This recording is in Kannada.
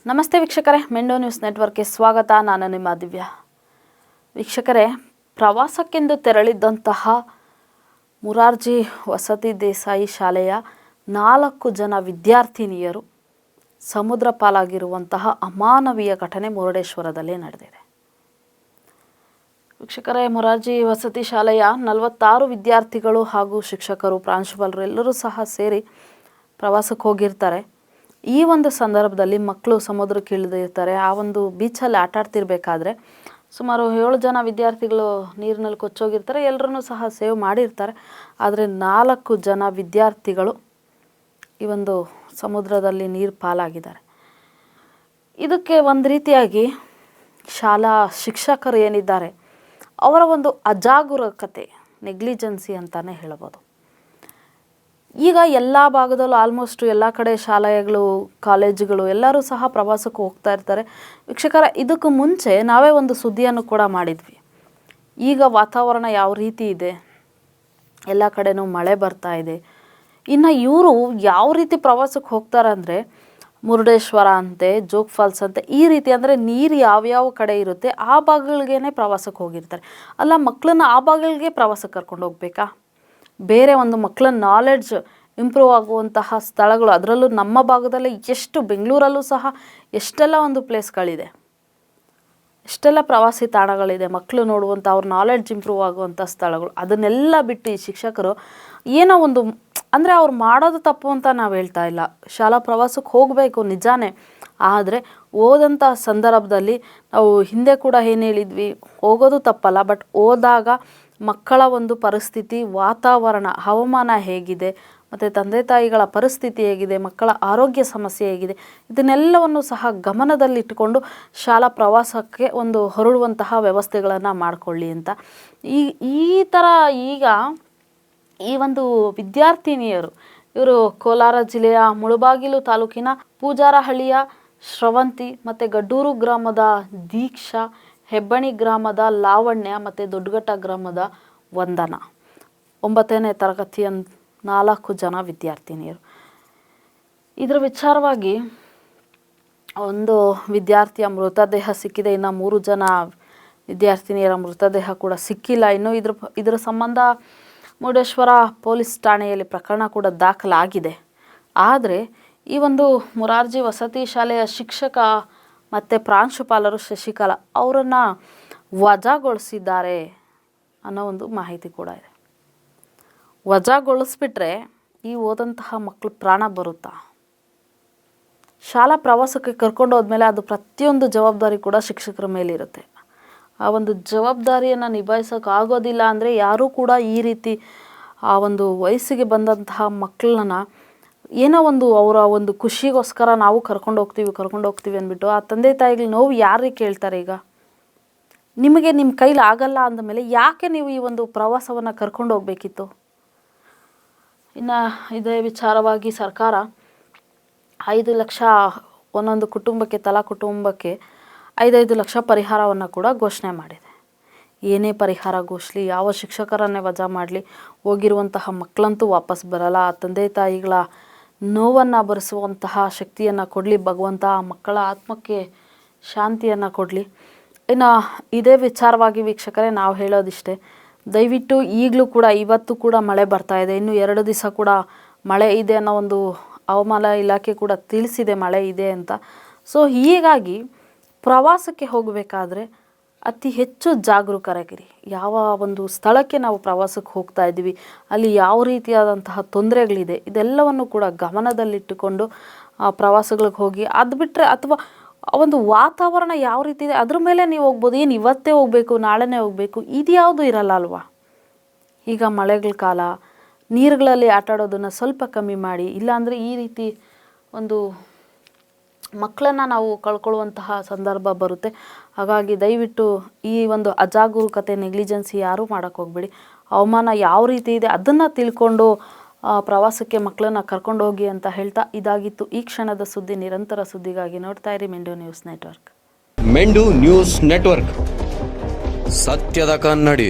ನಮಸ್ತೆ ವೀಕ್ಷಕರೇ, ಮೆಂಡೋ ನ್ಯೂಸ್ ನೆಟ್ವರ್ಕ್ಗೆ ಸ್ವಾಗತ. ನಾನು ನಿಮ್ಮ ದಿವ್ಯಾ. ವೀಕ್ಷಕರೇ, ಪ್ರವಾಸಕ್ಕೆಂದು ತೆರಳಿದ್ದಂತಹ ಮುರಾರ್ಜಿ ವಸತಿ ದೇಸಾಯಿ ಶಾಲೆಯ 4 ಜನ ವಿದ್ಯಾರ್ಥಿನಿಯರು ಸಮುದ್ರ ಪಾಲಾಗಿರುವಂತಹ ಅಮಾನವೀಯ ಘಟನೆ ಮುರುಡೇಶ್ವರದಲ್ಲಿ ನಡೆದಿದೆ. ವೀಕ್ಷಕರೇ, ಮುರಾರ್ಜಿ ವಸತಿ ಶಾಲೆಯ 46 ವಿದ್ಯಾರ್ಥಿಗಳು ಹಾಗೂ ಶಿಕ್ಷಕರು, ಪ್ರಾಂಶುಪಾಲರು ಎಲ್ಲರೂ ಸಹ ಸೇರಿ ಪ್ರವಾಸಕ್ಕೆ ಹೋಗಿರ್ತಾರೆ. ಈ ಒಂದು ಸಂದರ್ಭದಲ್ಲಿ ಮಕ್ಕಳು ಸಮುದ್ರಕ್ಕೆ ಇಳಿದಿರ್ತಾರೆ. ಆ ಒಂದು ಬೀಚಲ್ಲಿ ಆಟ ಆಡ್ತಿರ್ಬೇಕಾದ್ರೆ ಸುಮಾರು 7 ಜನ ವಿದ್ಯಾರ್ಥಿಗಳು ನೀರಿನಲ್ಲಿ ಕೊಚ್ಚೋಗಿರ್ತಾರೆ. ಎಲ್ಲರೂ ಸಹ ಸೇವ್ ಮಾಡಿರ್ತಾರೆ. ಆದರೆ 4 ಜನ ವಿದ್ಯಾರ್ಥಿಗಳು ಈ ಒಂದು ಸಮುದ್ರದಲ್ಲಿ ನೀರು ಪಾಲಾಗಿದ್ದಾರೆ. ಇದಕ್ಕೆ ಒಂದು ರೀತಿಯಾಗಿ ಶಾಲಾ ಶಿಕ್ಷಕರು ಏನಿದ್ದಾರೆ ಅವರ ಒಂದು ಅಜಾಗರೂಕತೆ, ನೆಗ್ಲಿಜೆನ್ಸಿ ಅಂತಲೇ ಹೇಳ್ಬೋದು. ಈಗ ಎಲ್ಲ ಭಾಗದಲ್ಲೂ ಆಲ್ಮೋಸ್ಟ್ ಎಲ್ಲ ಕಡೆ ಶಾಲೆಗಳು, ಕಾಲೇಜುಗಳು ಎಲ್ಲರೂ ಸಹ ಪ್ರವಾಸಕ್ಕೆ ಹೋಗ್ತಾ ಇರ್ತಾರೆ. ವೀಕ್ಷಕರ, ಇದಕ್ಕೂ ಮುಂಚೆ ನಾವೇ ಒಂದು ಸುದ್ದಿಯನ್ನು ಕೂಡ ಮಾಡಿದ್ವಿ. ಈಗ ವಾತಾವರಣ ಯಾವ ರೀತಿ ಇದೆ, ಎಲ್ಲ ಕಡೆನೂ ಮಳೆ ಬರ್ತಾ ಇದೆ. ಇನ್ನು ಇವರು ಯಾವ ರೀತಿ ಪ್ರವಾಸಕ್ಕೆ ಹೋಗ್ತಾರೆ ಅಂದರೆ, ಮುರುಡೇಶ್ವರ ಅಂತೆ, ಜೋಗ್ ಫಾಲ್ಸ್ ಅಂತೆ, ಈ ರೀತಿ ಅಂದರೆ ನೀರು ಯಾವ್ಯಾವ ಕಡೆ ಇರುತ್ತೆ ಆ ಭಾಗಗಳಿಗೇ ಪ್ರವಾಸಕ್ಕೆ ಹೋಗಿರ್ತಾರೆ. ಅಲ್ಲ, ಮಕ್ಕಳನ್ನ ಆ ಭಾಗಗಳಿಗೆ ಪ್ರವಾಸಕ್ಕೆ ಕರ್ಕೊಂಡು ಹೋಗ್ಬೇಕಾ? ಬೇರೆ ಒಂದು ಮಕ್ಕಳ ನಾಲೆಡ್ಜ್ ಇಂಪ್ರೂವ್ ಆಗುವಂತಹ ಸ್ಥಳಗಳು, ಅದರಲ್ಲೂ ನಮ್ಮ ಭಾಗದಲ್ಲಿ ಎಷ್ಟು, ಬೆಂಗಳೂರಲ್ಲೂ ಸಹ ಎಷ್ಟೆಲ್ಲ ಒಂದು ಪ್ಲೇಸ್ಗಳಿದೆ, ಎಷ್ಟೆಲ್ಲ ಪ್ರವಾಸಿ ತಾಣಗಳಿದೆ, ಮಕ್ಕಳು ನೋಡುವಂಥ ಅವ್ರ ನಾಲೆಡ್ಜ್ ಇಂಪ್ರೂವ್ ಆಗುವಂಥ ಸ್ಥಳಗಳು. ಅದನ್ನೆಲ್ಲ ಬಿಟ್ಟು ಈ ಶಿಕ್ಷಕರು ಏನೋ ಒಂದು, ಅಂದರೆ ಅವ್ರು ಮಾಡೋದು ತಪ್ಪು ಅಂತ ನಾವು ಹೇಳ್ತಾ ಇಲ್ಲ. ಶಾಲಾ ಪ್ರವಾಸಕ್ಕೆ ಹೋಗಬೇಕು ನಿಜಾನೇ. ಆದರೆ ಓದಂಥ ಸಂದರ್ಭದಲ್ಲಿ ನಾವು ಹಿಂದೆ ಕೂಡ ಏನು ಹೇಳಿದ್ವಿ, ಹೋಗೋದು ತಪ್ಪಲ್ಲ, ಬಟ್ ಹೋದಾಗ ಮಕ್ಕಳ ಒಂದು ಪರಿಸ್ಥಿತಿ, ವಾತಾವರಣ, ಹವಾಮಾನ ಹೇಗಿದೆ, ಮತ್ತು ತಂದೆ ತಾಯಿಗಳ ಪರಿಸ್ಥಿತಿ ಹೇಗಿದೆ, ಮಕ್ಕಳ ಆರೋಗ್ಯ ಸಮಸ್ಯೆ ಹೇಗಿದೆ, ಇದನ್ನೆಲ್ಲವನ್ನು ಸಹ ಗಮನದಲ್ಲಿಟ್ಟುಕೊಂಡು ಶಾಲಾ ಪ್ರವಾಸಕ್ಕೆ ಒಂದು ಹೊರಡುವಂತಹ ವ್ಯವಸ್ಥೆಗಳನ್ನು ಮಾಡಿಕೊಳ್ಳಿ ಅಂತ ಈ ಥರ. ಈಗ ಈ ಒಂದು ವಿದ್ಯಾರ್ಥಿನಿಯರು ಇವರು ಕೋಲಾರ ಜಿಲ್ಲೆಯ ಮುಳಬಾಗಿಲು ತಾಲೂಕಿನ ಪೂಜಾರಹಳ್ಳಿಯ ಶ್ರವಂತಿ, ಮತ್ತು ಗಡ್ಡೂರು ಗ್ರಾಮದ ದೀಕ್ಷಾ, ಹೆಬ್ಬಣಿ ಗ್ರಾಮದ ಲಾವಣ್ಯ ಮತ್ತು ದೊಡ್ಡಘಟ್ಟ ಗ್ರಾಮದ ವಂದನಾ, 9ನೇ ತರಗತಿಯ 4 ಜನ ವಿದ್ಯಾರ್ಥಿನಿಯರು. ಇದರ ವಿಚಾರವಾಗಿ ಒಂದು ವಿದ್ಯಾರ್ಥಿಯ ಮೃತದೇಹ ಸಿಕ್ಕಿದೆ. ಇನ್ನು 3 ಜನ ವಿದ್ಯಾರ್ಥಿನಿಯರ ಮೃತದೇಹ ಕೂಡ ಸಿಕ್ಕಿಲ್ಲ. ಇನ್ನು ಇದರ ಸಂಬಂಧ ಮುರುಡೇಶ್ವರ ಪೊಲೀಸ್ ಠಾಣೆಯಲ್ಲಿ ಪ್ರಕರಣ ಕೂಡ ದಾಖಲಾಗಿದೆ. ಆದರೆ ಈ ಒಂದು ಮುರಾರ್ಜಿ ವಸತಿ ಶಾಲೆಯ ಶಿಕ್ಷಕ ಮತ್ತು ಪ್ರಾಂಶುಪಾಲರು ಶಶಿಕಲಾ ಅವರನ್ನು ವಜಾಗೊಳಿಸಿದ್ದಾರೆ ಅನ್ನೋ ಒಂದು ಮಾಹಿತಿ ಕೂಡ ಇದೆ. ವಜಾಗೊಳಿಸ್ಬಿಟ್ರೆ ಈ ಓದಂತಹ ಮಕ್ಕಳು ಪ್ರಾಣ ಬರುತ್ತಾ? ಶಾಲಾ ಪ್ರವಾಸಕ್ಕೆ ಕರ್ಕೊಂಡು ಹೋದ್ಮೇಲೆ ಅದು ಪ್ರತಿಯೊಂದು ಜವಾಬ್ದಾರಿ ಕೂಡ ಶಿಕ್ಷಕರ ಮೇಲಿರುತ್ತೆ. ಆ ಒಂದು ಜವಾಬ್ದಾರಿಯನ್ನು ನಿಭಾಯಿಸೋಕ್ಕಾಗೋದಿಲ್ಲ ಅಂದರೆ ಯಾರೂ ಕೂಡ ಈ ರೀತಿ ಆ ಒಂದು ವಯಸ್ಸಿಗೆ ಬಂದಂತಹ ಮಕ್ಕಳನ್ನ ಏನೋ ಒಂದು ಅವರ ಒಂದು ಖುಷಿಗೋಸ್ಕರ ನಾವು ಕರ್ಕೊಂಡು ಹೋಗ್ತೀವಿ ಅಂದ್ಬಿಟ್ಟು ಆ ತಂದೆ ತಾಯಿಗಳು ನೋವು ಯಾರಿಗೆ ಕೇಳ್ತಾರೆ? ಈಗ ನಿಮಗೆ ನಿಮ್ಮ ಕೈಲಿ ಆಗಲ್ಲ ಅಂದಮೇಲೆ ಯಾಕೆ ನೀವು ಈ ಒಂದು ಪ್ರವಾಸವನ್ನು ಕರ್ಕೊಂಡು ಹೋಗಬೇಕಿತ್ತು? ಇನ್ನು ಇದೇ ವಿಚಾರವಾಗಿ ಸರ್ಕಾರ 5 ಲಕ್ಷ ಒಂದೊಂದು ಕುಟುಂಬಕ್ಕೆ, ತಲಾ ಕುಟುಂಬಕ್ಕೆ 5 ಲಕ್ಷ ಪರಿಹಾರವನ್ನು ಕೂಡ ಘೋಷಣೆ ಮಾಡಿದೆ. ಏನೇ ಪರಿಹಾರ ಘೋಷಣೆ, ಯಾವ ಶಿಕ್ಷಕರನ್ನೇ ವಜಾ ಮಾಡಲಿ, ಹೋಗಿರುವಂತಹ ಮಕ್ಕಳಂತೂ ವಾಪಸ್ ಬರಲ್ಲ. ಆ ತಂದೆ ತಾಯಿಗಳ ನೋವನ್ನು ಭರಿಸುವಂತಹ ಶಕ್ತಿಯನ್ನು ಕೊಡಲಿ ಭಗವಂತ, ಆ ಮಕ್ಕಳ ಆತ್ಮಕ್ಕೆ ಶಾಂತಿಯನ್ನು ಕೊಡಲಿ. ಇನ್ನು ಇದೇ ವಿಚಾರವಾಗಿ ವೀಕ್ಷಕರೇ ನಾವು ಹೇಳೋದಿಷ್ಟೇ, ದಯವಿಟ್ಟು ಈಗಲೂ ಕೂಡ, ಇವತ್ತು ಕೂಡ ಮಳೆ ಬರ್ತಾ ಇದೆ, ಇನ್ನು 2 ದಿವಸ ಕೂಡ ಮಳೆ ಇದೆ ಅನ್ನೋ ಒಂದು ಹವಾಮಾನ ಇಲಾಖೆ ಕೂಡ ತಿಳಿಸಿದೆ ಮಳೆ ಇದೆ ಅಂತ. ಸೊ ಹೀಗಾಗಿ ಪ್ರವಾಸಕ್ಕೆ ಹೋಗಬೇಕಾದ್ರೆ ಅತಿ ಹೆಚ್ಚು ಜಾಗರೂಕರಾಗಿರಿ. ಯಾವ ಒಂದು ಸ್ಥಳಕ್ಕೆ ನಾವು ಪ್ರವಾಸಕ್ಕೆ ಹೋಗ್ತಾ ಇದ್ದೀವಿ, ಅಲ್ಲಿ ಯಾವ ರೀತಿಯಾದಂತಹ ತೊಂದರೆಗಳಿದೆ, ಇದೆಲ್ಲವನ್ನು ಕೂಡ ಗಮನದಲ್ಲಿಟ್ಟುಕೊಂಡು ಪ್ರವಾಸಗಳಿಗೆ ಹೋಗಿ. ಅದು ಬಿಟ್ಟರೆ, ಅಥವಾ ಒಂದು ವಾತಾವರಣ ಯಾವ ರೀತಿ ಇದೆ ಅದ್ರ ಮೇಲೆ ನೀವು ಹೋಗ್ಬೋದು. ಏನು ಇವತ್ತೇ ಹೋಗಬೇಕು, ನಾಳೆನೇ ಹೋಗಬೇಕು, ಇದು ಯಾವುದು ಇರಲ್ಲ ಅಲ್ವಾ? ಈಗ ಮಳೆಗಳ ಕಾಲ, ನೀರುಗಳಲ್ಲಿ ಆಟ ಆಡೋದನ್ನು ಸ್ವಲ್ಪ ಕಮ್ಮಿ ಮಾಡಿ. ಇಲ್ಲಾಂದರೆ ಈ ರೀತಿ ಒಂದು ಮಕ್ಕಳನ್ನು ನಾವು ಕಳ್ಕೊಳ್ಳುವಂತಹ ಸಂದರ್ಭ ಬರುತ್ತೆ. ಹಾಗಾಗಿ ದಯವಿಟ್ಟು ಈ ಒಂದು ಅಜಾಗರೂಕತೆ, ನೆಗ್ಲಿಜೆನ್ಸಿ ಯಾರೂ ಮಾಡೋಕ್ಕೆ ಹೋಗಬೇಡಿ. ಹವಾಮಾನ ಯಾವ ರೀತಿ ಇದೆ ಅದನ್ನು ತಿಳ್ಕೊಂಡು ಪ್ರವಾಸಕ್ಕೆ ಮಕ್ಕಳನ್ನು ಕರ್ಕೊಂಡು ಹೋಗಿ ಅಂತ ಹೇಳ್ತಾ, ಇದಾಗಿತ್ತು ಈ ಕ್ಷಣದ ಸುದ್ದಿ. ನಿರಂತರ ಸುದ್ದಿಗಾಗಿ ನೋಡ್ತಾ ಇರಿ ಮೆಂಡೋ ನ್ಯೂಸ್ ನೆಟ್ವರ್ಕ್. ಮೆಂಡು ನ್ಯೂಸ್ ನೆಟ್ವರ್ಕ್, ಸತ್ಯದ ಕನ್ನಡಿ.